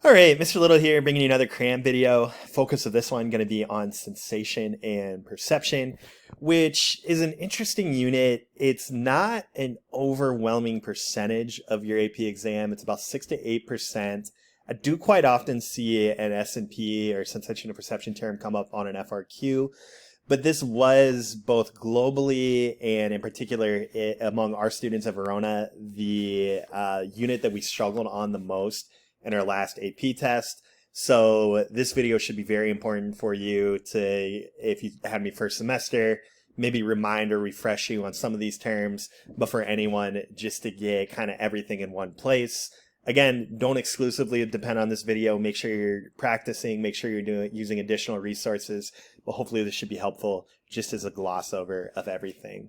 All right, Mr. Little here, bringing you another cram video. Focus of this one going to be on sensation and perception, which is an interesting unit. It's not an overwhelming percentage of your AP exam. It's about 6 to 8%. I do quite often see an S&P or sensation and perception term come up on an FRQ, but this was both globally and in particular among our students at Verona, the unit that we struggled on the most in our last AP test. So this video should be very important for you to, if you had me first semester, maybe remind or refresh you on some of these terms, but for anyone just to get kind of everything in one place. Again, don't exclusively depend on this video. Make sure you're practicing, make sure you're using additional resources, but hopefully this should be helpful just as a gloss over of everything.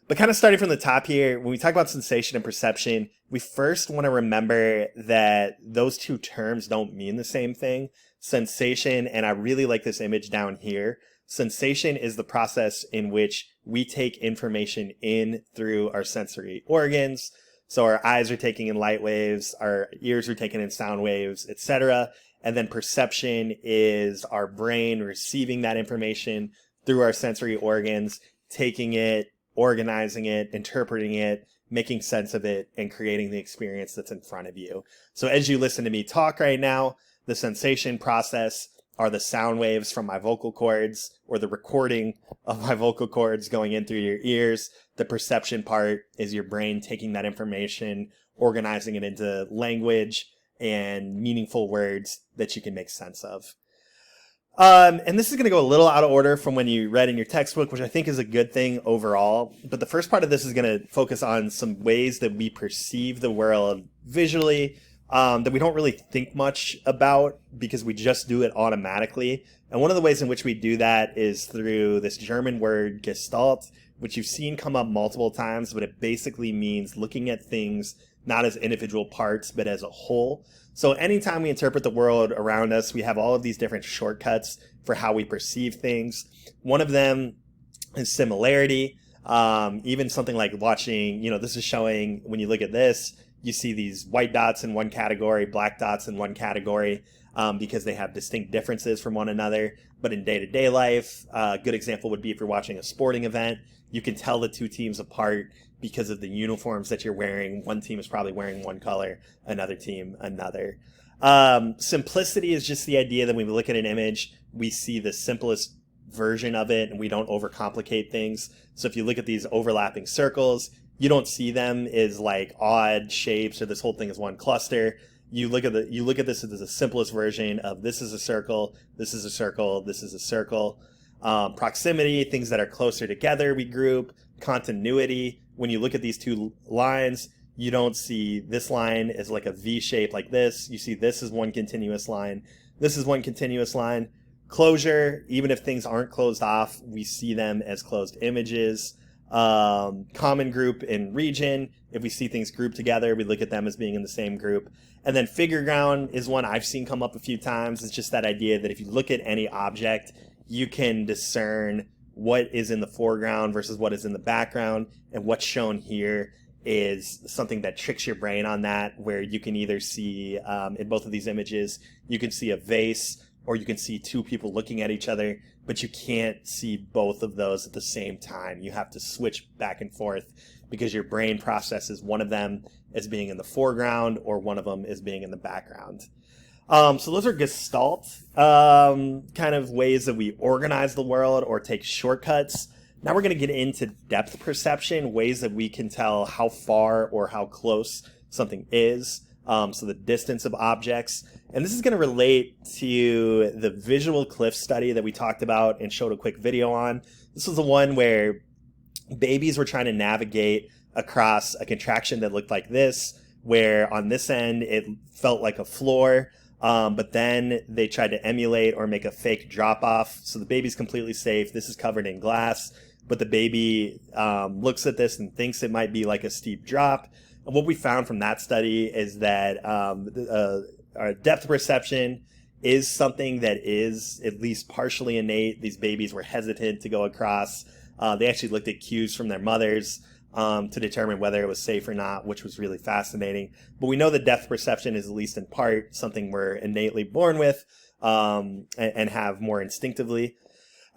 But kind of starting from the top here, when we talk about sensation and perception, we first want to remember that those two terms don't mean the same thing. Sensation, and I really like this image down here, sensation is the process in which we take information in through our sensory organs. So our eyes are taking in light waves, our ears are taking in sound waves, etc. And then perception is our brain receiving that information through our sensory organs, taking it, organizing it, interpreting it, making sense of it, and creating the experience that's in front of you. So as you listen to me talk right now, the sensation process are the sound waves from my vocal cords or the recording of my vocal cords going in through your ears. The perception part is your brain taking that information, organizing it into language and meaningful words that you can make sense of. And this is going to go a little out of order from when you read in your textbook, which I think is a good thing overall. But the first part of this is going to focus on some ways that we perceive the world visually that we don't really think much about because we just do it automatically. And one of the ways in which we do that is through this German word Gestalt, which you've seen come up multiple times, but it basically means looking at things not as individual parts, but as a whole. So anytime we interpret the world around us, we have all of these different shortcuts for how we perceive things. One of them is similarity. Even something like watching, this is showing, when you look at this, you see these white dots in one category, black dots in one category, because they have distinct differences from one another. But in day-to-day life, a good example would be if you're watching a sporting event, you can tell the two teams apart because of the uniforms that you're wearing. One team is probably wearing one color, another team another. Simplicity is just the idea that when we look at an image, we see the simplest version of it and we don't overcomplicate things. So if you look at these overlapping circles, you don't see them as like odd shapes or this whole thing is one cluster. You look at this as the simplest version of this is a circle, this is a circle, this is a circle. Proximity, things that are closer together, we group. Continuity, when you look at these two lines, you don't see this line as like a V shape like this. You see this is one continuous line. This is one continuous line. Closure, even if things aren't closed off, we see them as closed images. Common group and region, if we see things grouped together, we look at them as being in the same group. And then figure ground is one I've seen come up a few times. It's just that idea that if you look at any object, you can discern what is in the foreground versus what is in the background, and what's shown here is something that tricks your brain on that, where you can either see, in both of these images, you can see a vase, or you can see two people looking at each other, but you can't see both of those at the same time. You have to switch back and forth because your brain processes one of them as being in the foreground or one of them as being in the background. So those are Gestalt kind of ways that we organize the world or take shortcuts. Now we're going to get into depth perception, ways that we can tell how far or how close something is. So the distance of objects. And this is going to relate to the visual cliff study that we talked about and showed a quick video on. This was the one where babies were trying to navigate across a contraction that looked like this, where on this end it felt like a floor. But then they tried to emulate or make a fake drop-off. So the baby's completely safe. This is covered in glass. But the baby looks at this and thinks it might be like a steep drop. And what we found from that study is that our depth perception is something that is at least partially innate. These babies were hesitant to go across. They actually looked at cues from their mothers. to determine whether it was safe or not, which was really fascinating. But we know that depth perception is, at least in part, something we're innately born with, and have more instinctively.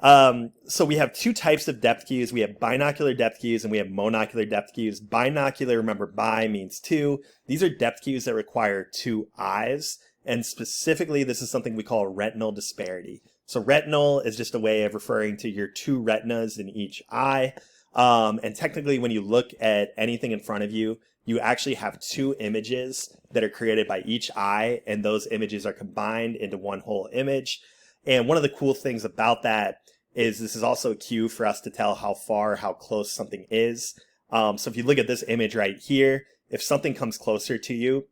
So we have two types of depth cues. We have binocular depth cues and we have monocular depth cues. Binocular, remember, bi means two. These are depth cues that require two eyes. And specifically, this is something we call retinal disparity. So retinal is just a way of referring to your two retinas in each eye. And technically, when you look at anything in front of you, you actually have two images that are created by each eye, and those images are combined into one whole image. And one of the cool things about that is this is also a cue for us to tell how far, how close something is. So if you look at this image right here, if something comes closer to you,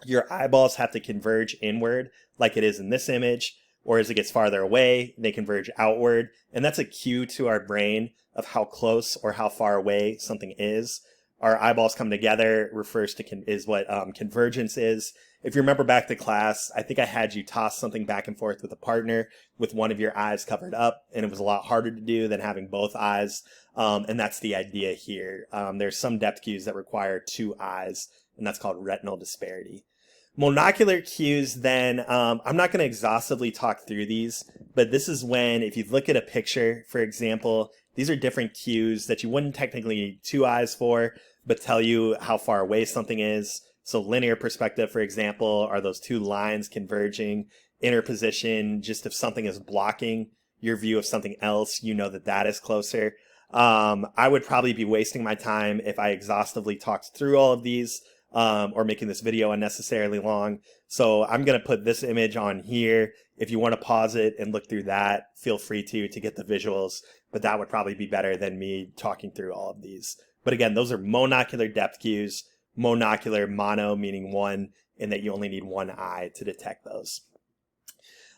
your eyeballs have to converge inward like it is in this image, or as it gets farther away, they converge outward. And that's a cue to our brain of how close or how far away something is. Our eyeballs come together refers to is what convergence is. If you remember back to class, I think I had you toss something back and forth with a partner with one of your eyes covered up, and it was a lot harder to do than having both eyes. And that's the idea here. There's some depth cues that require two eyes, and that's called retinal disparity. Monocular cues, then, I'm not going to exhaustively talk through these, but this is when, if you look at a picture, for example, these are different cues that you wouldn't technically need two eyes for, but tell you how far away something is. So linear perspective, for example, are those two lines converging. Interposition, just if something is blocking your view of something else, you know that that is closer. I would probably be wasting my time if I exhaustively talked through all of these, or making this video unnecessarily long. So I'm going to put this image on here. If you want to pause it and look through that, feel free to get the visuals, but that would probably be better than me talking through all of these. But again, those are monocular depth cues. Monocular, mono meaning one, in that you only need one eye to detect those.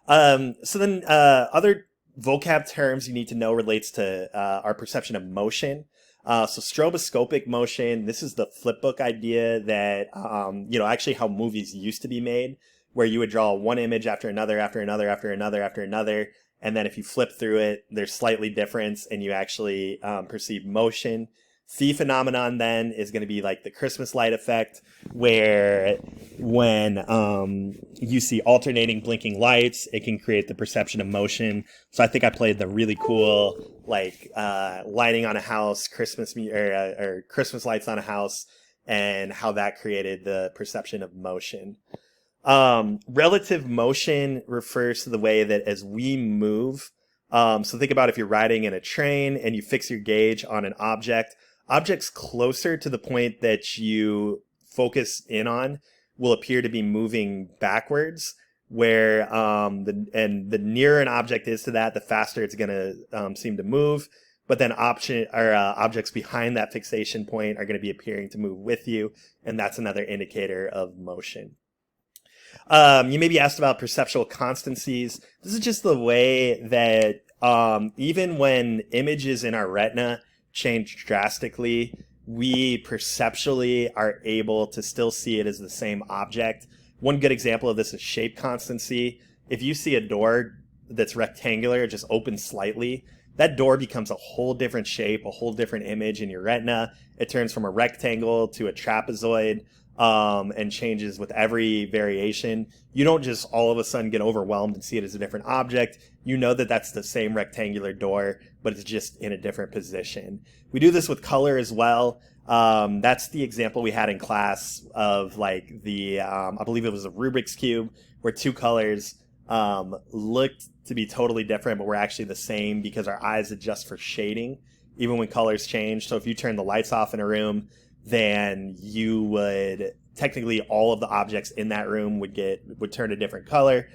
So then other vocab terms you need to know relates to our perception of motion. So stroboscopic motion, this is the flipbook idea that, actually how movies used to be made, where you would draw one image after another, after another, after another, after another. And then if you flip through it, there's slightly difference and you actually perceive motion. Phi phenomenon then is going to be like the Christmas light effect, where when you see alternating blinking lights, it can create the perception of motion. So I think I played the really cool lighting on a house, Christmas or Christmas lights on a house, and how that created the perception of motion. Relative motion refers to the way that as we move, so think about if you're riding in a train and you fix your gauge on an object. Objects closer to the point that you focus in on will appear to be moving backwards, where the nearer an object is to that, the faster it's going to seem to move. But then objects behind that fixation point are going to be appearing to move with you, and that's another indicator of motion. You may be asked about perceptual constancies. This is just the way that even when images in our retina change drastically, we perceptually are able to still see it as the same object. One good example of this is shape constancy. If you see a door that's rectangular, just opens slightly, that door becomes a whole different shape, a whole different image in your retina. It turns from a rectangle to a trapezoid, and changes with every variation. You don't just all of a sudden get overwhelmed and see it as a different object. You know that that's the same rectangular door, but it's just in a different position. We do this with color as well. That's the example we had in class of I believe it was a Rubik's Cube, where two colors looked to be totally different, but were actually the same because our eyes adjust for shading, even when colors change. So if you turn the lights off in a room, then you would technically all of the objects in that room would turn a different color,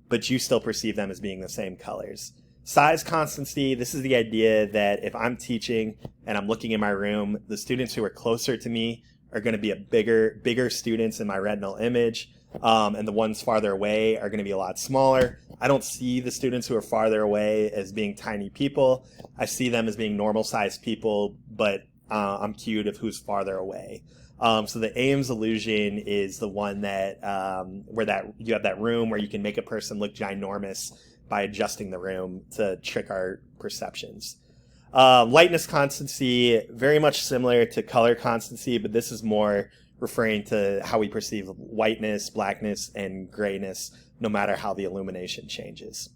but you still perceive them as being the same colors. Size constancy, this is the idea that if I'm teaching and I'm looking in my room, the students who are closer to me are going to be bigger students in my retinal image, and the ones farther away are going to be a lot smaller. I don't see the students who are farther away as being tiny people. I see them as being normal sized people, but I'm cued of who's farther away. So the Ames illusion is the one that where you have that room where you can make a person look ginormous by adjusting the room to trick our perceptions. Lightness constancy, very much similar to color constancy, but this is more referring to how we perceive whiteness, blackness, and grayness, no matter how the illumination changes.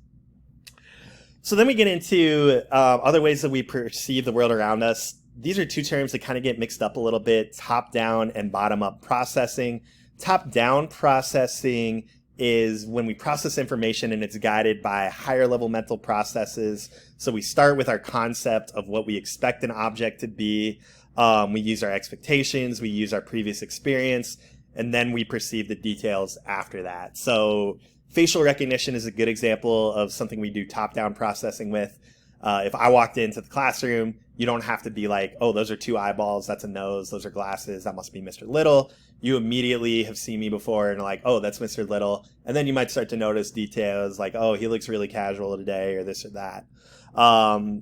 So then we get into other ways that we perceive the world around us. These are two terms that kind of get mixed up a little bit, top-down and bottom-up processing. Top-down processing is when we process information and it's guided by higher level mental processes. So we start with our concept of what we expect an object to be. We use our expectations, we use our previous experience, and then we perceive the details after that. So facial recognition is a good example of something we do top-down processing with. If I walked into the classroom, you don't have to be like, oh, those are two eyeballs, that's a nose, those are glasses, that must be Mr. Little. You immediately have seen me before and are like, oh, that's Mr. Little. And then you might start to notice details like, oh, he looks really casual today, or this or that.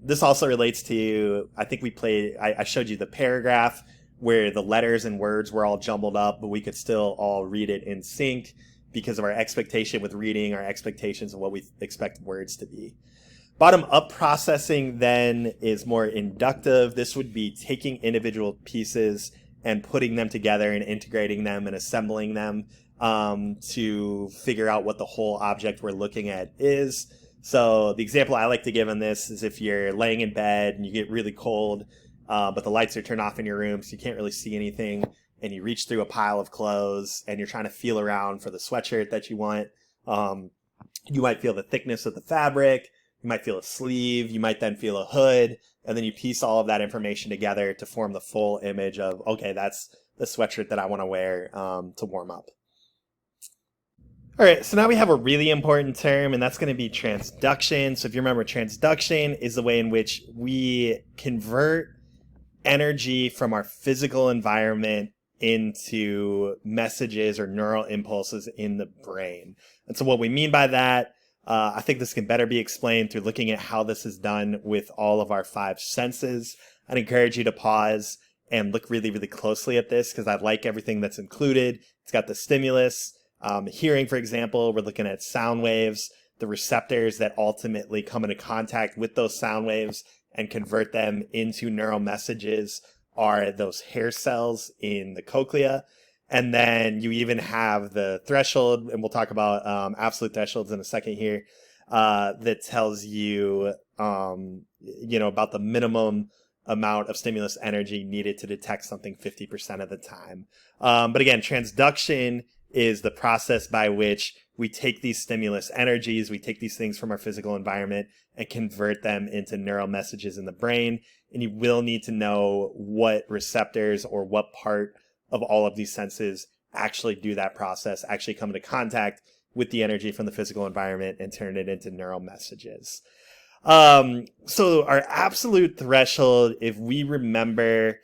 This also relates to, I think I showed you the paragraph where the letters and words were all jumbled up, but we could still all read it in sync because of our expectation with reading, our expectations of what we expect words to be. Bottom-up processing then is more inductive. This would be taking individual pieces and putting them together and integrating them and assembling them to figure out what the whole object we're looking at is. So the example I like to give on this is if you're laying in bed and you get really cold, but the lights are turned off in your room so you can't really see anything, and you reach through a pile of clothes and you're trying to feel around for the sweatshirt that you want. You might feel the thickness of the fabric. You might feel a sleeve, you might then feel a hood, and then you piece all of that information together to form the full image of, okay, that's the sweatshirt that I want to wear to warm up. All right, so now we have a really important term, and that's going to be transduction. So if you remember, transduction is the way in which we convert energy from our physical environment into messages or neural impulses in the brain. And so what we mean by that, I think this can better be explained through looking at how this is done with all of our five senses. I'd encourage you to pause and look really, really closely at this because I like everything that's included. It's got the stimulus. Hearing, for example, we're looking at sound waves, the receptors that ultimately come into contact with those sound waves and convert them into neural messages are those hair cells in the cochlea. And then you even have the threshold, and we'll talk about absolute thresholds in a second here, that tells you, about the minimum amount of stimulus energy needed to detect something 50% of the time. But again, transduction is the process by which we take these stimulus energies, we take these things from our physical environment and convert them into neural messages in the brain. And you will need to know what receptors or what part of all of these senses actually do that process, actually come into contact with the energy from the physical environment and turn it into neural messages. So our absolute threshold, if we remember,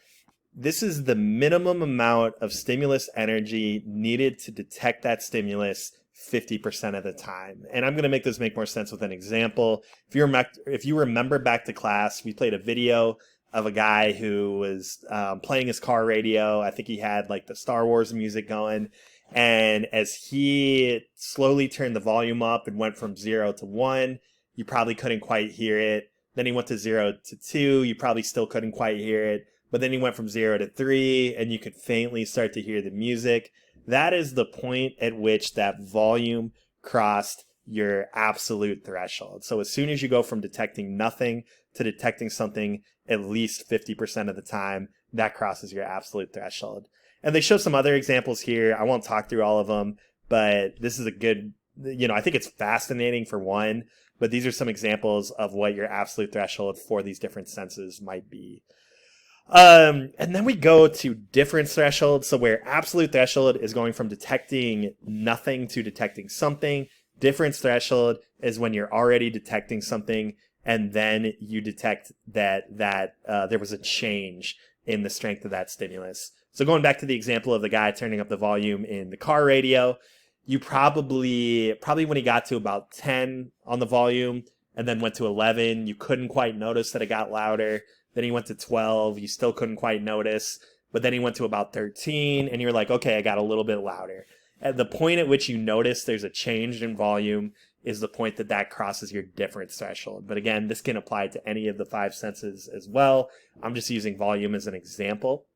this is the minimum amount of stimulus energy needed to detect that stimulus 50% of the time. And I'm going to make this make more sense with an example. If you remember back to class, we played a video of a guy who was playing his car radio. I think he had like the Star Wars music going. And as he slowly turned the volume up and went from 0 to 1, you probably couldn't quite hear it. Then he went to 0 to 2, you probably still couldn't quite hear it. But then he went from 0 to 3, and you could faintly start to hear the music. That is the point at which that volume crossed your absolute threshold. So as soon as you go from detecting nothing to detecting something at least 50% of the time, that crosses your absolute threshold. And they show some other examples here. I won't talk through all of them, but this is a good, I think it's fascinating for one, but these are some examples of what your absolute threshold for these different senses might be. And then we go to difference thresholds. So where absolute threshold is going from detecting nothing to detecting something. Difference threshold is when you're already detecting something and then you detect that there was a change in the strength of that stimulus. So going back to the example of the guy turning up the volume in the car radio, you probably when he got to about 10 on the volume and then went to 11, you couldn't quite notice that it got louder. Then he went to 12, you still couldn't quite notice. But then he went to about 13, and you're like, okay, I got a little bit louder. At the point at which you notice there's a change in volume is the point that that crosses your difference threshold. But again, this can apply to any of the 5 senses as well. I'm just using volume as an example.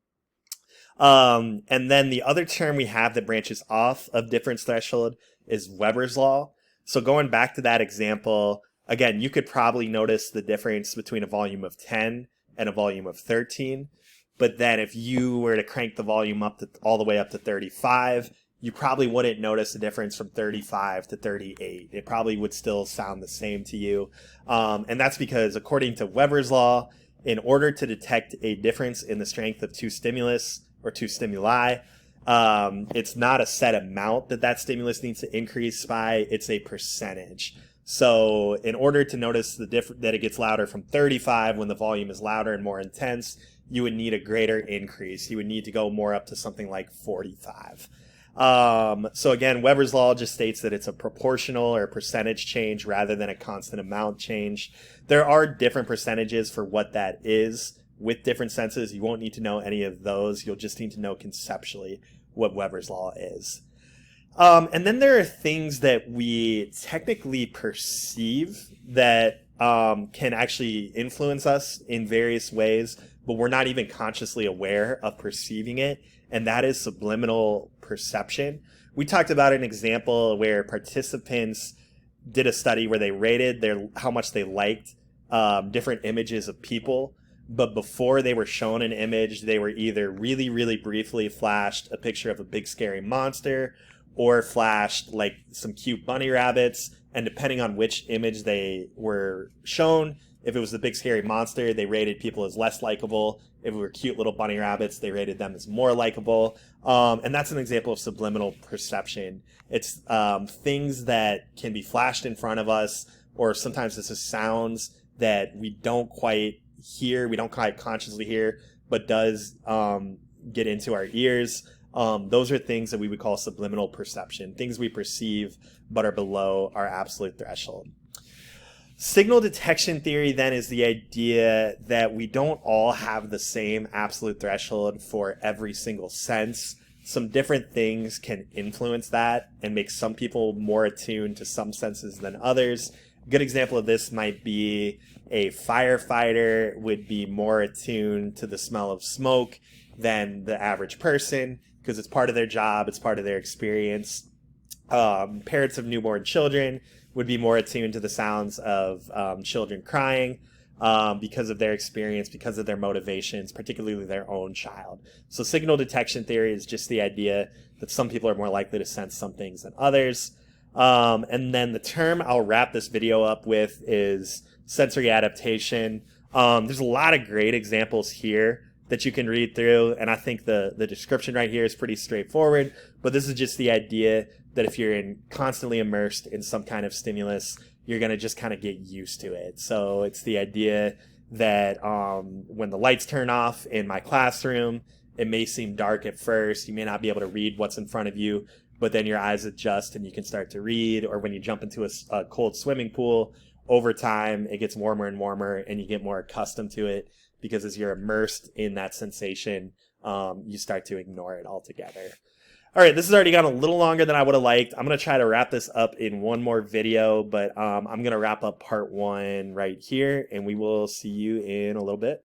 And then the other term we have that branches off of difference threshold is Weber's law. So going back to that example, again, you could probably notice the difference between a volume of 10 and a volume of 13. But then if you were to crank the volume up to all the way up to 35, you probably wouldn't notice the difference from 35 to 38. It probably would still sound the same to you. And that's because according to Weber's law, in order to detect a difference in the strength of two stimulus or two stimuli, it's not a set amount that stimulus needs to increase by, it's a percentage. So in order to notice that it gets louder from 35 when the volume is louder and more intense, you would need a greater increase. You would need to go more up to something like 45. So again, Weber's law just states that it's a proportional or percentage change rather than a constant amount change. There are different percentages for what that is with different senses. You won't need to know any of those. You'll just need to know conceptually what Weber's law is. And then there are things that we technically perceive that can actually influence us in various ways, but we're not even consciously aware of perceiving it, and that is subliminal perception. We talked about an example where participants did a study where they rated how much they liked different images of people, but before they were shown an image, they were either really, really briefly flashed a picture of a big scary monster or flashed like some cute bunny rabbits, and depending on which image they were shown, if it was the big scary monster, they rated people as less likable. If it were cute little bunny rabbits, they rated them as more likable. And that's an example of subliminal perception. It's things that can be flashed in front of us, or sometimes this is sounds that we don't quite hear, we don't quite consciously hear, but does get into our ears. Those are things that we would call subliminal perception, things we perceive but are below our absolute threshold. Signal detection theory then is the idea that we don't all have the same absolute threshold for every single sense. Some different things can influence that and make some people more attuned to some senses than others. A good example of this might be a firefighter would be more attuned to the smell of smoke than the average person because it's part of their job, it's part of their experience. Parents of newborn children would be more attuned to the sounds of children crying because of their experience, because of their motivations, particularly their own child. So signal detection theory is just the idea that some people are more likely to sense some things than others. And then the term I'll wrap this video up with is sensory adaptation. There's a lot of great examples here that you can read through, and I think the description right here is pretty straightforward, but this is just the idea that if you're constantly immersed in some kind of stimulus, you're going to just kind of get used to it. So it's the idea that when the lights turn off in my classroom, it may seem dark at first, you may not be able to read what's in front of you, but then your eyes adjust and you can start to read. Or when you jump into a cold swimming pool, over time it gets warmer and warmer and you get more accustomed to it, because as you're immersed in that sensation, you start to ignore it altogether. All right, this has already gone a little longer than I would have liked. I'm going to try to wrap this up in one more video, but I'm going to wrap up part 1 right here, and we will see you in a little bit.